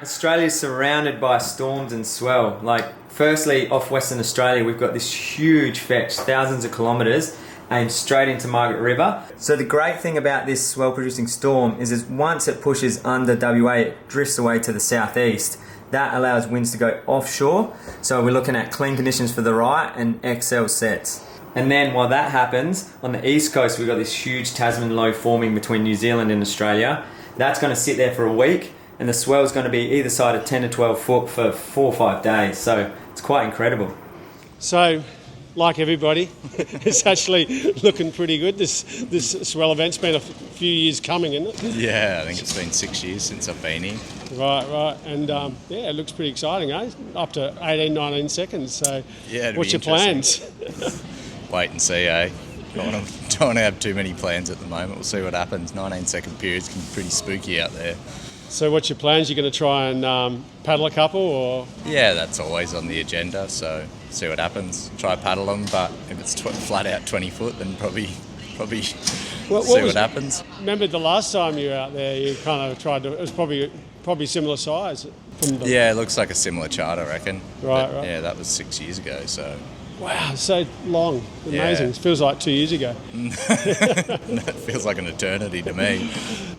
Australia's surrounded by storms and swell. Like, firstly, off Western Australia, we've got this huge fetch, thousands of kilometres, aimed straight into Margaret River. So the great thing about this swell-producing storm is once it pushes under WA, it drifts away to the southeast. That allows winds to go offshore. So we're looking at clean conditions for the right and XL sets. And then while that happens, on the east coast, we've got this huge Tasman low forming between New Zealand and Australia. That's going to sit there for a week, and the swell is going to be either side of 10 to 12 foot for 4 or 5 days. So it's quite incredible. So, like everybody, it's actually looking pretty good. This swell event's been a few years coming, isn't it? Yeah, I think it's been 6 years since I've been here. Right. And yeah, it looks pretty exciting, eh? Up to 18, 19 seconds. So, yeah, what's your plans? Wait and see, eh? Don't want to have too many plans at the moment. We'll see what happens. 19-second periods can be pretty spooky out there. So what's your plans? You're going to try and paddle a couple, or? Yeah, that's always on the agenda, so see what happens. Try paddle them, but if it's flat out 20 foot, then probably see what happens. Remember the last time you were out there, you kind of tried to, it was probably similar size. Yeah, it looks like a similar chart, I reckon. Right. Yeah, that was 6 years ago, so. Wow, so long. Amazing. Yeah. It feels like 2 years ago. It feels like an eternity to me.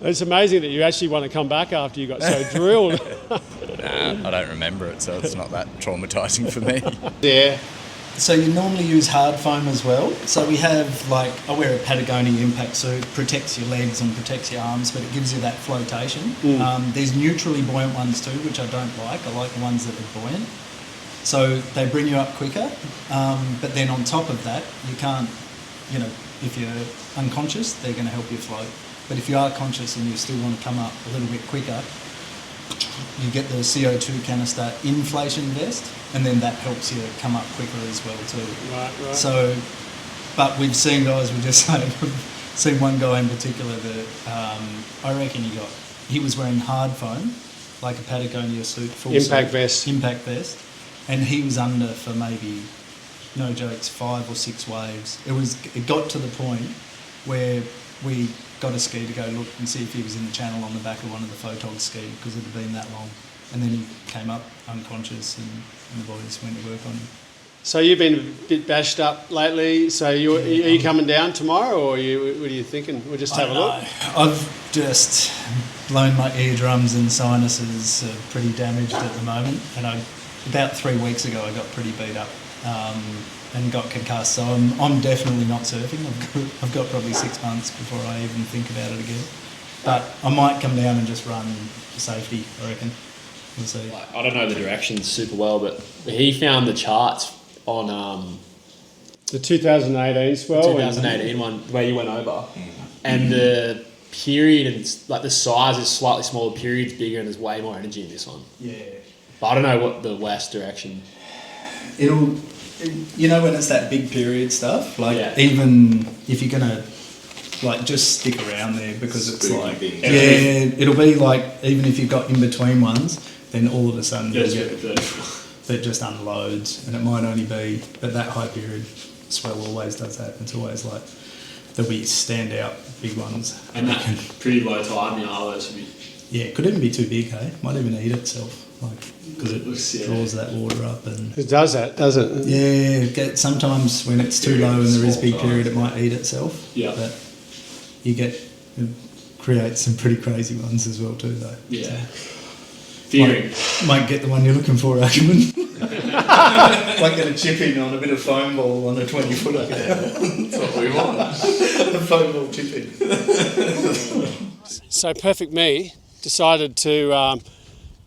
It's amazing that you actually want to come back after you got so drilled. Nah, I don't remember it, so it's not that traumatising for me. Yeah. So you normally use hard foam as well. So we have, I wear a Patagonia impact suit, protects your legs and protects your arms, but it gives you that flotation. There's neutrally buoyant ones too, which I don't like. I like the ones that are buoyant. So they bring you up quicker, but then on top of that, you can't, if you're unconscious, they're going to help you float. But if you are conscious and you still want to come up a little bit quicker, you get the CO2 canister inflation vest, and then that helps you come up quicker as well too. Right. So, but we've seen guys, we just seen one guy in particular that I reckon he was wearing hard foam, like a Patagonia suit, full impact vest, and he was under for maybe, no jokes, 5 or 6 waves. It got to the point where we got a ski to go look and see if he was in the channel on the back of one of the photog ski, because it had been that long. And then he came up unconscious, and the boys went to work on him. So you've been a bit bashed up lately. So are you coming down tomorrow, or what are you thinking? We'll just have a look. I've just blown my eardrums and sinuses are pretty damaged at the moment, and about 3 weeks ago I got pretty beat up and got concussed. So I'm definitely not surfing. I've got probably 6 months before I even think about it again. But I might come down and just run for safety, I reckon. We'll see. I don't know the directions super well, but he found the charts on the 2018 swell. The 2018 one where you went over, and the period and the size is slightly smaller. Period's bigger, and there's way more energy in this one. Yeah. But I don't know what the west direction. It'll, when it's that big period stuff, even if you're gonna just stick around there, because it's it'll be like, even if you've got in between ones, then all of a sudden that just unloads, and it might only be at that high period. Swell always does that. It's always like there'll be standout big ones, and that pretty low tide in the Arlo should be. Yeah, it could even be too big, hey? Might even eat itself, because it draws that water up. And it does that, does it? Yeah, sometimes when it's too low and there is big period, it might eat itself. Yeah. But it creates some pretty crazy ones as well too, though. Yeah. So, might get the one you're looking for, Ackerman. Might get a chip in on a bit of foam ball on a 20-footer. That's what we want. A foam ball chip in. So Perfect Me decided to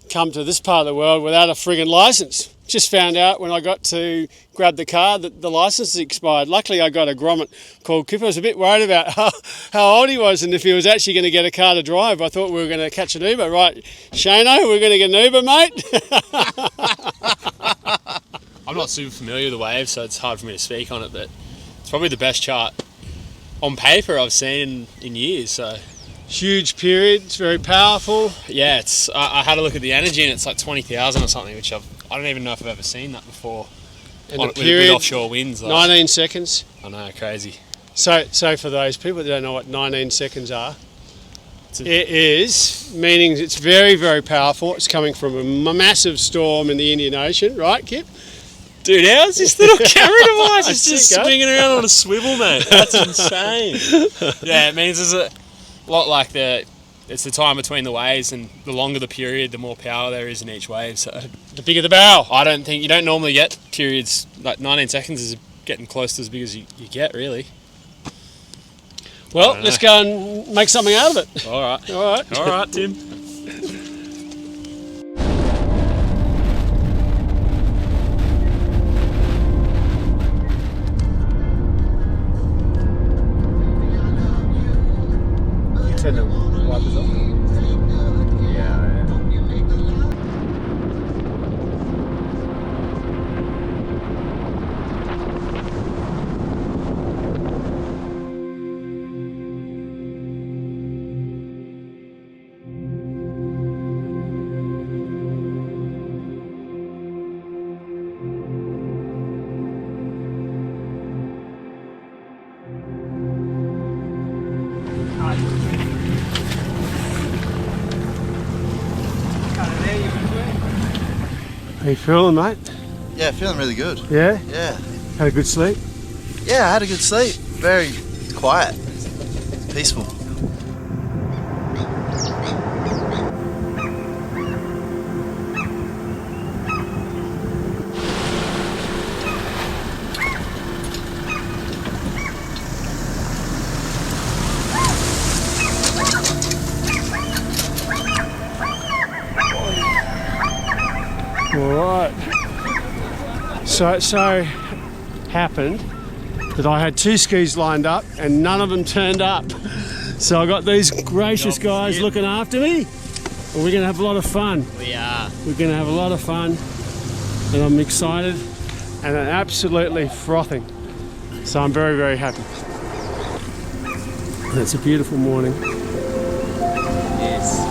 come to this part of the world without a friggin' licence. Just found out when I got to grab the car that the licence expired. Luckily I got a grommet called Kipp. I was a bit worried about how old he was and if he was actually going to get a car to drive. I thought we were going to catch an Uber. Right, Shano, we're going to get an Uber, mate? I'm not super familiar with the wave, so it's hard for me to speak on it, but it's probably the best chart on paper I've seen in years. So huge period, it's very powerful. Yeah, I had a look at the energy and it's like 20,000 or something, which I don't even know if I've ever seen that before. And the period, with offshore winds. 19 seconds. I know, crazy. So for those people that don't know what 19 seconds are, It is, meaning it's very, very powerful. It's coming from a massive storm in the Indian Ocean, right, Kipp? Dude, how's this little camera device? It's just swinging around on a swivel, mate. That's insane. Yeah, it means there's a lot like it's the time between the waves, and the longer the period, the more power there is in each wave. So The bigger the barrel. I don't think you don't normally get periods like 19 seconds is getting close to as big as you get, really. Well, let's go and make something out of it. All right, Tim. Turn the wipers off. How you feeling, mate? Yeah, feeling really good. Yeah? Yeah. Had a good sleep? Yeah, I had a good sleep. Very quiet. Peaceful. Alright. So it so happened that I had 2 skis lined up and none of them turned up. So I got these gracious guys looking after me, and we're going to have a lot of fun. We are. We're going to have a lot of fun, and I'm excited and absolutely frothing. So I'm very, very happy. And it's a beautiful morning. Yes.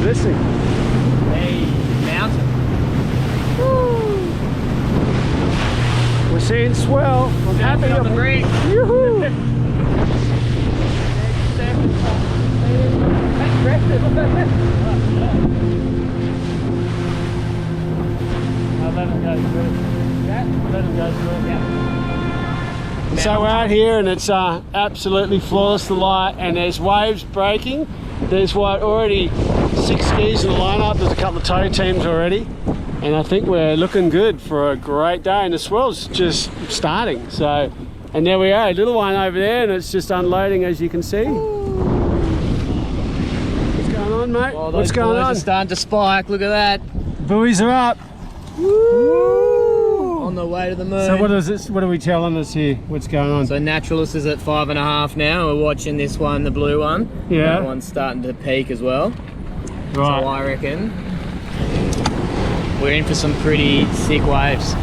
Listen. Hey, mountain. We're seeing swell. I'm happy. On the brink. Yoo-hoo. So we're out here and it's absolutely flawless, the light, and there's waves breaking. There's already 6 skis in the lineup. There's a couple of tow teams already, and I think we're looking good for a great day. And the swell's just starting. So, and there we are, a little one over there, and it's just unloading, as you can see. What's going on, mate? Well, What's going on? Are starting to spike. Look at that. Buoys are up. On the way to the moon. So what is this? What are we telling us here? What's going on? So Naturalist is at 5.5 now. We're watching this one, the blue one. Yeah. That one's starting to peak as well. Right. So I reckon we're in for some pretty sick waves.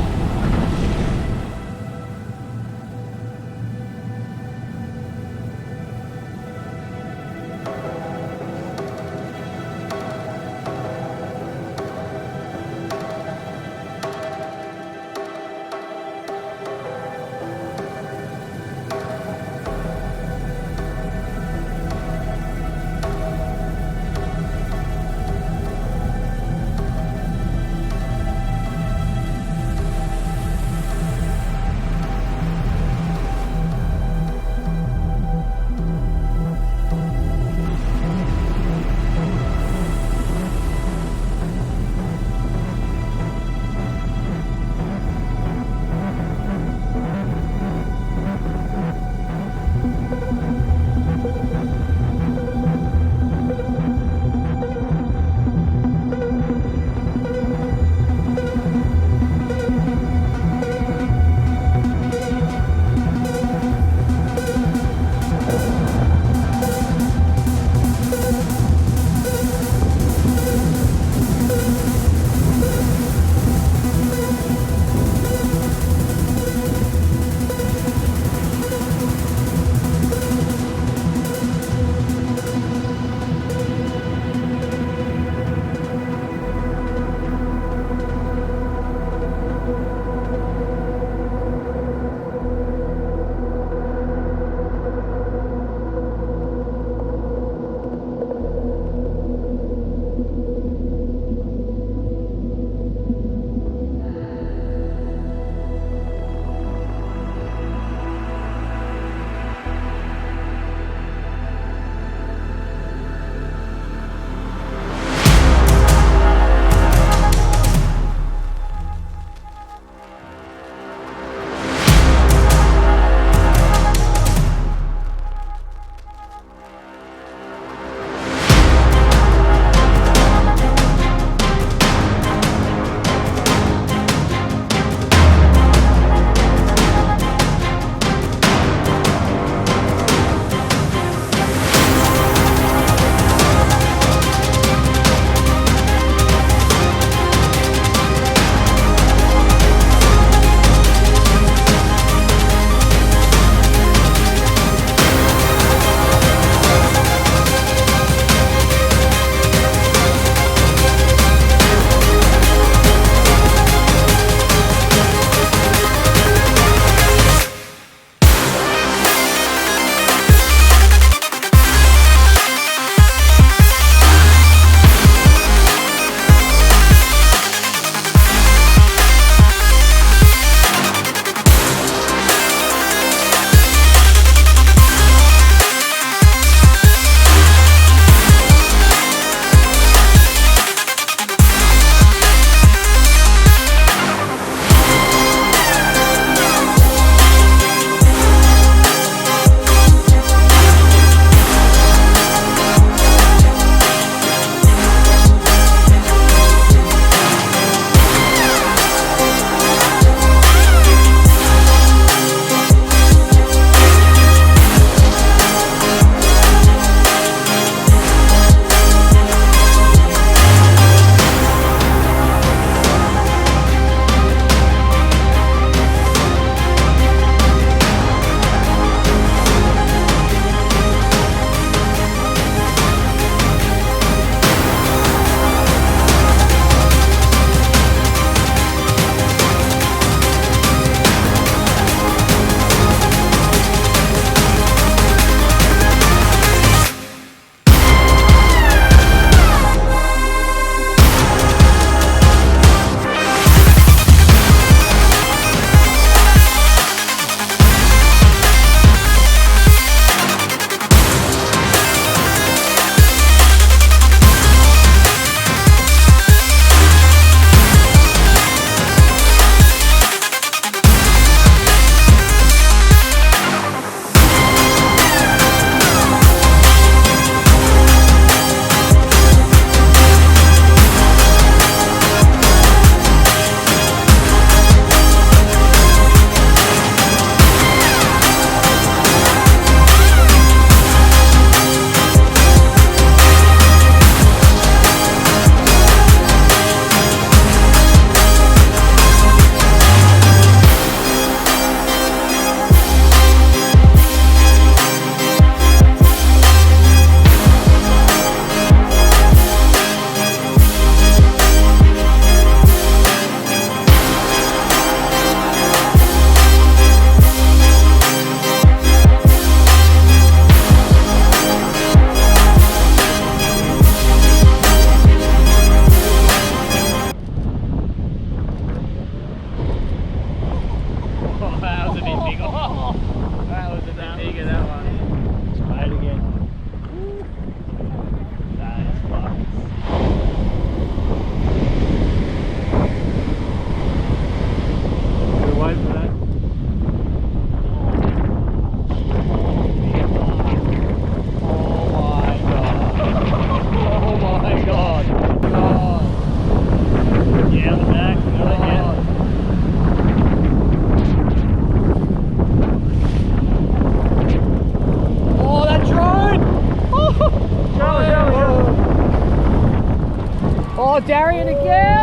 carrying again.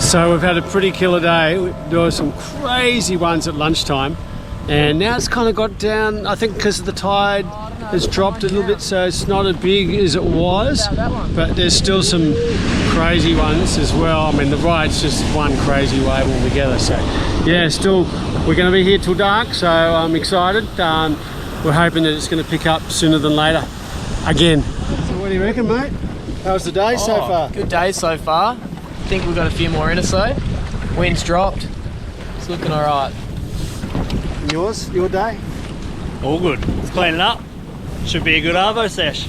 So we've had a pretty killer day. There were some crazy ones at lunchtime, and now it's kind of got down, I think because of the tide has dropped a little bit, so it's not as big as it was, but there's still some crazy ones as well. I mean, the ride's just one crazy wave altogether. So yeah, still we're going to be here till dark, so I'm excited. We're hoping that it's going to pick up sooner than later again. So what do you reckon, mate? How's the day so far? Good day so far. I think we've got a few more in or so. Wind's dropped. It's looking all right. And yours? Your day? All good. It's cleaning up. Should be a good arvo sesh.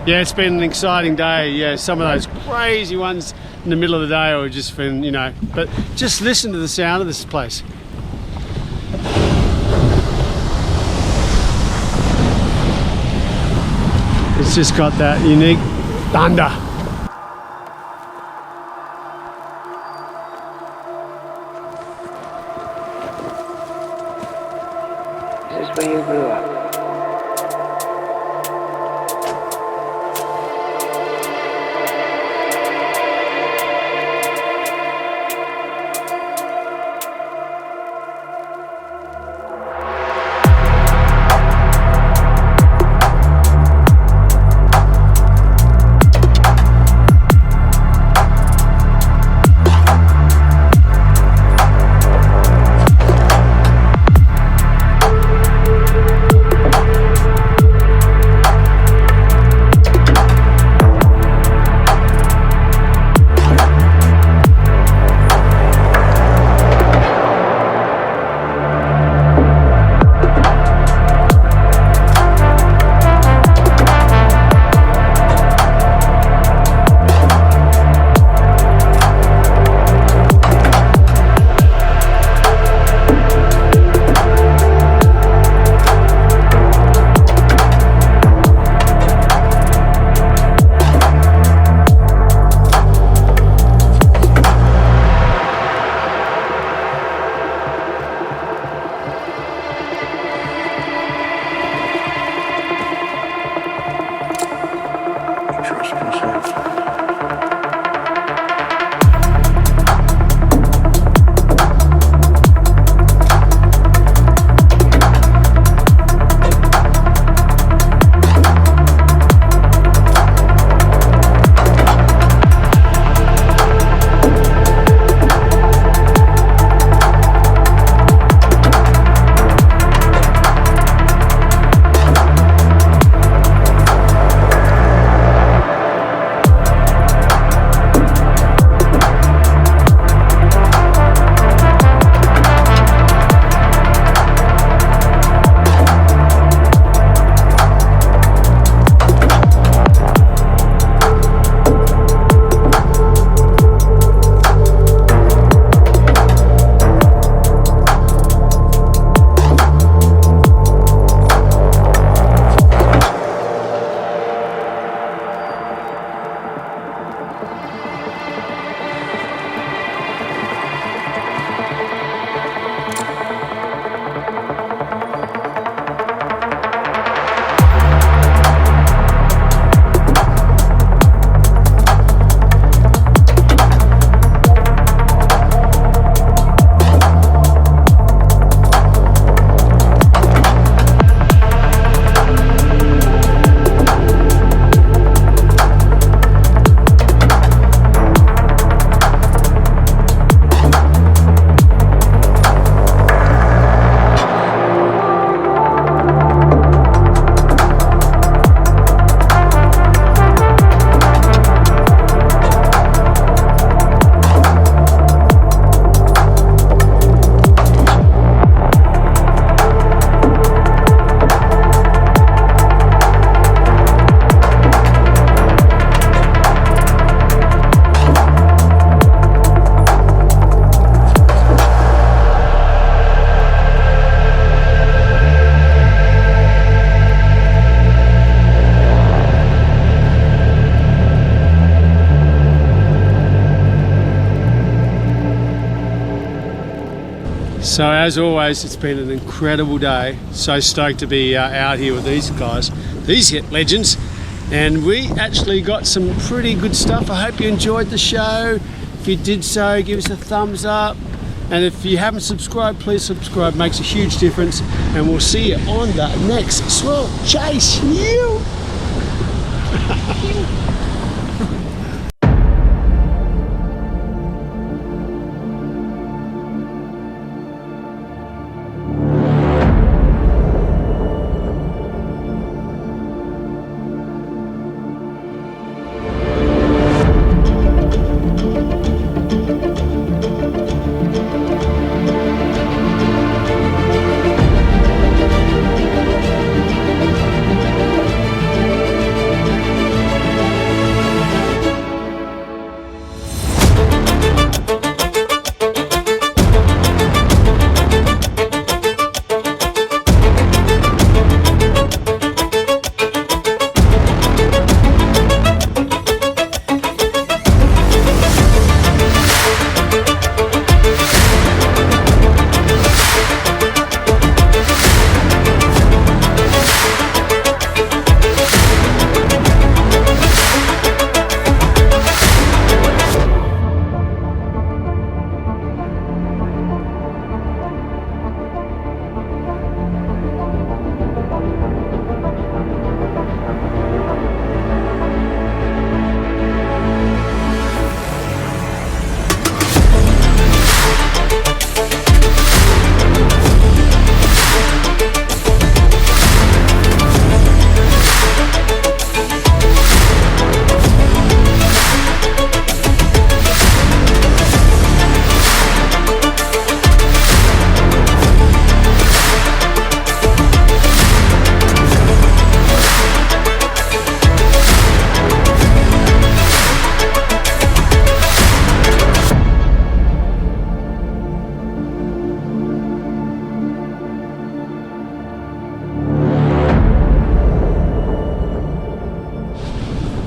Yeah, it's been an exciting day. Yeah, some of those crazy ones in the middle of the day have just been, you know, but just listen to the sound of this place. It's just got that unique thunder. This is where you grew up. So as always, it's been an incredible day. So stoked to be out here with these guys, these legends. And we actually got some pretty good stuff. I hope you enjoyed the show. If you did so, give us a thumbs up. And if you haven't subscribed, please subscribe. It makes a huge difference. And we'll see you on the next swell chase. You.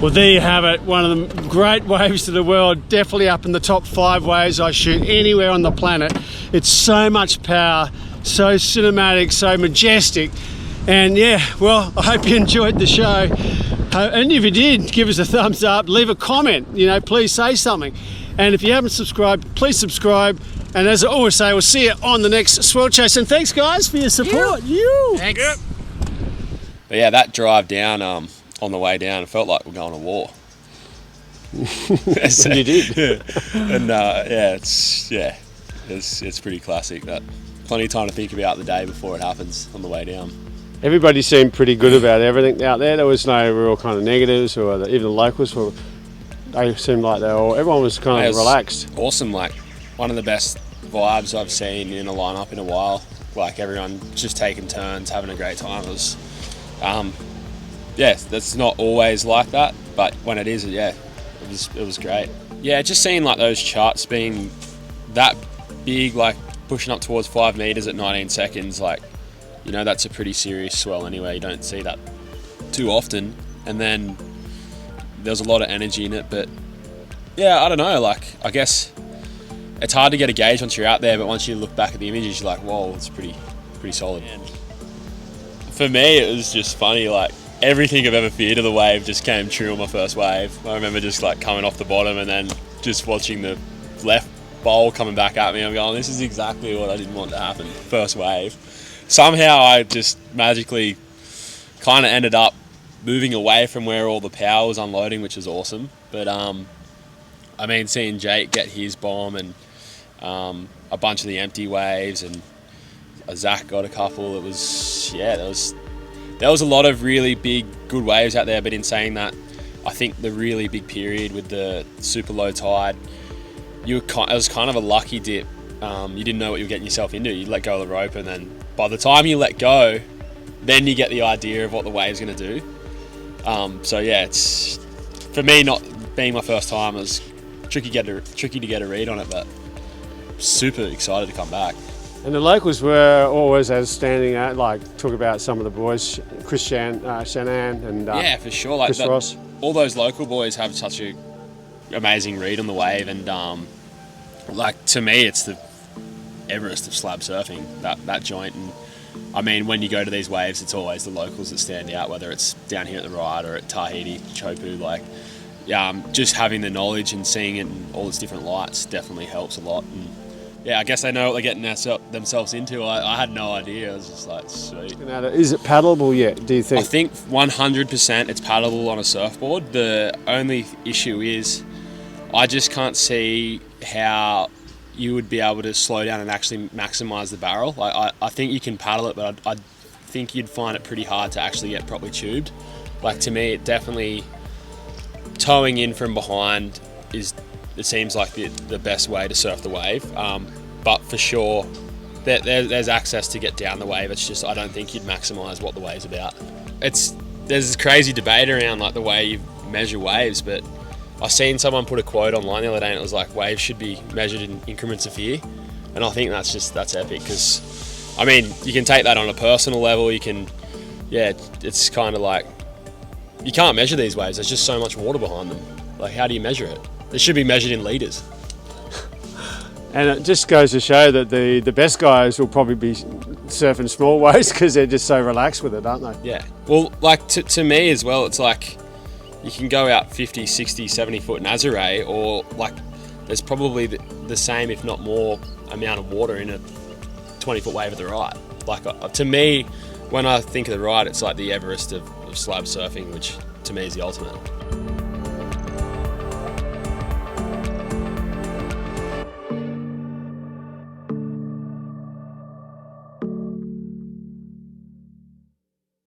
Well, there you have it. One of the great waves of the world, definitely up in the top 5 waves I shoot anywhere on the planet. It's so much power, so cinematic, so majestic. And yeah, well, I hope you enjoyed the show. And if you did, give us a thumbs up, leave a comment, you know, please say something. And if you haven't subscribed, please subscribe. And as I always say, we'll see you on the next swell chase. And thanks guys for your support. Thanks. But yeah, that drive down, on the way down, it felt like we're going to war. So, you did. Yeah. And it's pretty classic. That plenty of time to think about the day before it happens on the way down. Everybody seemed pretty good about everything out there. There was no real kind of negatives, or even the locals they seemed like everyone was kind of relaxed. Awesome, like one of the best vibes I've seen in a lineup in a while. Like everyone just taking turns, having a great time. It was that's not always like that, but when it is, it was great. Yeah, just seeing like those charts being that big, like pushing up towards 5 meters at 19 seconds, like, you know, that's a pretty serious swell anyway. You don't see that too often. And then there's a lot of energy in it, but yeah, I don't know, like, I guess it's hard to get a gauge once you're out there, but once you look back at the images, you're like, whoa, it's pretty solid. And for me, it was just funny, like, everything I've ever feared of the wave just came true on my first wave. I remember just like coming off the bottom and then just watching the left bowl coming back at me. I'm going, this is exactly what I didn't want to happen. First wave. Somehow I just magically kind of ended up moving away from where all the power was unloading, which was awesome. But I mean, seeing Jake get his bomb and a bunch of the empty waves, and Zach got a couple. It was, there was a lot of really big, good waves out there, but in saying that, I think the really big period with the super low tide, it was kind of a lucky dip. You didn't know what you were getting yourself into. You let go of the rope, and then by the time you let go, then you get the idea of what the wave's going to do. So yeah, it's, for me, not being my first time, it was tricky to get a read on it, but super excited to come back. And the locals were always standing out, like talk about some of the boys, Chris Shannon and yeah, for sure. Like Chris Ross. All those local boys have such a amazing read on the wave, and like to me, it's Mount Everest of slab surfing, that joint. And I mean, when you go to these waves, it's always the locals that stand out, whether it's down here at the right or at Tahiti, Chopu. Like, just having the knowledge and seeing it in all its different lights definitely helps a lot. And yeah, I guess they know what they're getting themselves into. I had no idea. I was just like, sweet. Is it paddleable yet, do you think? I think 100% it's paddleable on a surfboard. The only issue is I just can't see how you would be able to slow down and actually maximise the barrel. Like, I think you can paddle it, but I think you'd find it pretty hard to actually get properly tubed. Like, to me, it definitely, towing in from behind it seems like the best way to surf the wave. But for sure, there's access to get down the wave. It's just, I don't think you'd maximise what the wave's about. There's this crazy debate around like the way you measure waves, but I seen someone put a quote online the other day and it was like, waves should be measured in increments of fear. And I think that's epic, because I mean, you can take that on a personal level. You can, it's kind of like, you can't measure these waves. There's just so much water behind them. Like, how do you measure it? It should be measured in litres. And it just goes to show that the best guys will probably be surfing small waves because they're just so relaxed with it, aren't they? Yeah. Well, like to me as well, it's like you can go out 50, 60, 70 foot Nazare, or like there's probably the same, if not more, amount of water in a 20 foot wave at the right. Like, to me, when I think of the right, it's like the Everest of slab surfing, which to me is the ultimate.